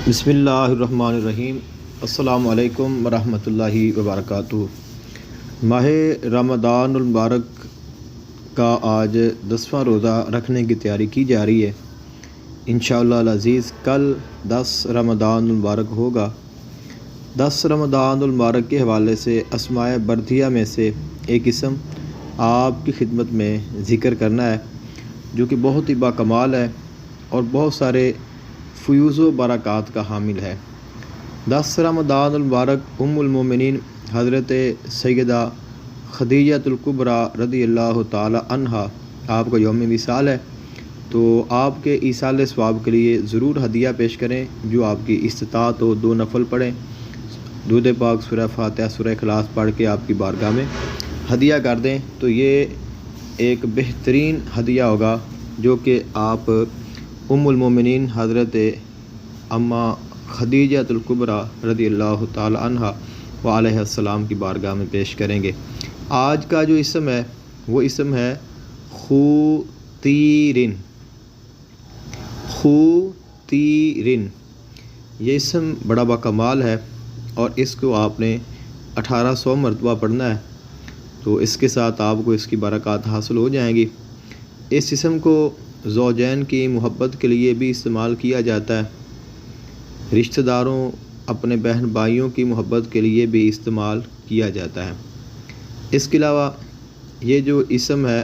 بسم اللہ الرحمن الرحیم۔ السلام علیکم ورحمۃ اللہ وبرکاتہ۔ ماہ رمضان المبارک کا آج 10واں روزہ رکھنے کی تیاری کی جا رہی ہے۔ انشاءاللہ العزیز کل 10 رمضان المبارک ہوگا۔ 10 رمضان المبارک کے حوالے سے اسماء بردیہ میں سے ایک اسم آپ کی خدمت میں ذکر کرنا ہے، جو کہ بہت ہی باکمال ہے اور بہت سارے فیوز و برکات کا حامل ہے۔ 10 رمضان المبارک ام المومنین حضرت سیدہ خدیجہ الکبریٰ رضی اللہ تعالی عنہا آپ کا یوم وصال ہے، تو آپ کے ایصال ثواب کے لیے ضرور ہدیہ پیش کریں۔ جو آپ کی استطاعت ہو 2 نفل پڑھیں، درود پاک سورہ فاتحہ سورہ اخلاص پڑھ کے آپ کی بارگاہ میں ہدیہ کر دیں، تو یہ ایک بہترین ہدیہ ہوگا جو کہ آپ ام المومنین حضرت اماں خدیجہ الکبریٰ رضی اللہ تعالی عنہا و علیہ السلام کی بارگاہ میں پیش کریں گے۔ آج کا جو اسم ہے وہ اسم ہے خوتیرن۔ خوتیرن یہ اسم بڑا باکمال ہے اور اس کو آپ نے 1800 مرتبہ پڑھنا ہے، تو اس کے ساتھ آپ کو اس کی برکات حاصل ہو جائیں گی۔ اس اسم کو زوجین کی محبت کے لیے بھی استعمال کیا جاتا ہے، رشتہ داروں اپنے بہن بھائیوں کی محبت کے لیے بھی استعمال کیا جاتا ہے۔ اس کے علاوہ یہ جو اسم ہے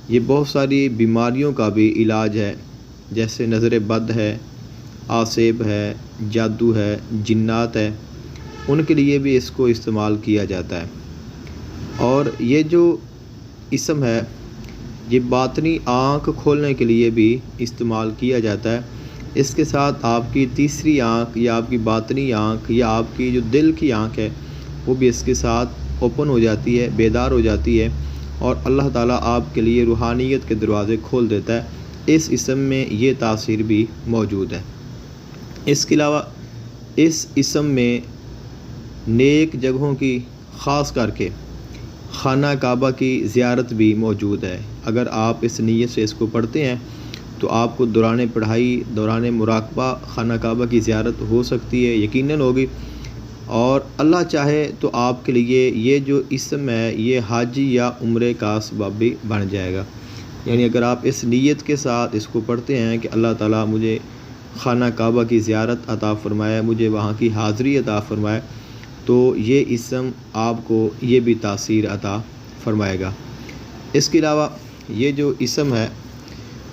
یہ بہت ساری بیماریوں کا بھی علاج ہے، جیسے نظر بد ہے، آسیب ہے، جادو ہے، جنات ہے، ان کے لیے بھی اس کو استعمال کیا جاتا ہے۔ اور یہ جو اسم ہے یہ باطنی آنکھ کھولنے کے لیے بھی استعمال کیا جاتا ہے۔ اس کے ساتھ آپ کی تیسری آنکھ یا آپ کی باطنی آنکھ یا آپ کی جو دل کی آنکھ ہے وہ بھی اس کے ساتھ اوپن ہو جاتی ہے، بیدار ہو جاتی ہے، اور اللہ تعالیٰ آپ کے لیے روحانیت کے دروازے کھول دیتا ہے۔ اس اسم میں یہ تاثیر بھی موجود ہے۔ اس کے علاوہ اس اسم میں نیک جگہوں کی خاص کر کے خانہ کعبہ کی زیارت بھی موجود ہے۔ اگر آپ اس نیت سے اس کو پڑھتے ہیں تو آپ کو دوران پڑھائی، دوران مراقبہ خانہ کعبہ کی زیارت ہو سکتی ہے، یقیناً ہوگی، اور اللہ چاہے تو آپ کے لیے یہ جو اسم ہے یہ حج یا عمرے کا سبب بھی بن جائے گا۔ یعنی اگر آپ اس نیت کے ساتھ اس کو پڑھتے ہیں کہ اللہ تعالیٰ مجھے خانہ کعبہ کی زیارت عطا فرمائے، مجھے وہاں کی حاضری عطا فرمائے، تو یہ اسم آپ کو یہ بھی تاثیر عطا فرمائے گا۔ اس کے علاوہ یہ جو اسم ہے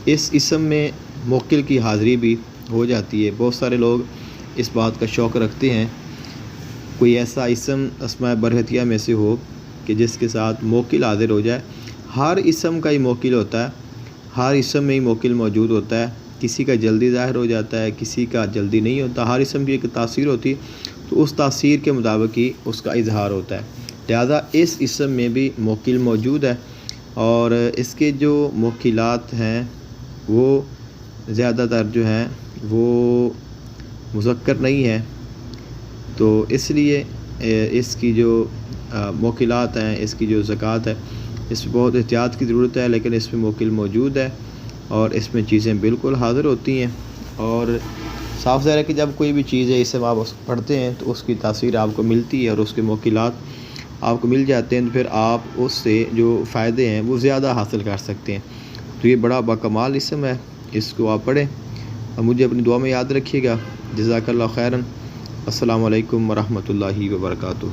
اس اسم میں موکل کی حاضری بھی ہو جاتی ہے۔ بہت سارے لوگ اس بات کا شوق رکھتے ہیں کوئی ایسا اسم اسماء برہتیہ میں سے ہو کہ جس کے ساتھ موکل حاضر ہو جائے۔ ہر اسم کا ہی موکل ہوتا ہے، ہر اسم میں ہی موکل موجود ہوتا ہے، کسی کا جلدی ظاہر ہو جاتا ہے، کسی کا جلدی نہیں ہوتا۔ ہر اسم کی ایک تاثیر ہوتی ہے، تو اس تاثیر کے مطابق ہی اس کا اظہار ہوتا ہے، لہذا اس اسم میں بھی موکل موجود ہے، اور اس کے جو موکلات ہیں وہ زیادہ تر جو ہیں وہ مذکر نہیں ہے، تو اس لیے اس کی جو موکلات ہیں، اس کی جو زکوٰۃ ہے، اس میں بہت احتیاط کی ضرورت ہے، لیکن اس میں موکل موجود ہے اور اس میں چیزیں بالکل حاضر ہوتی ہیں۔ اور صاف ظاہر ہے کہ جب کوئی بھی چیز ہے اسے آپ پڑھتے ہیں تو اس کی تاثیر آپ کو ملتی ہے اور اس کے موکلات آپ کو مل جاتے ہیں، تو پھر آپ اس سے جو فائدے ہیں وہ زیادہ حاصل کر سکتے ہیں۔ تو یہ بڑا باکمال اسم ہے، اس کو آپ پڑھیں اور مجھے اپنی دعا میں یاد رکھیے گا۔ جزاک اللہ خیراً۔ السلام علیکم ورحمۃ اللہ وبرکاتہ۔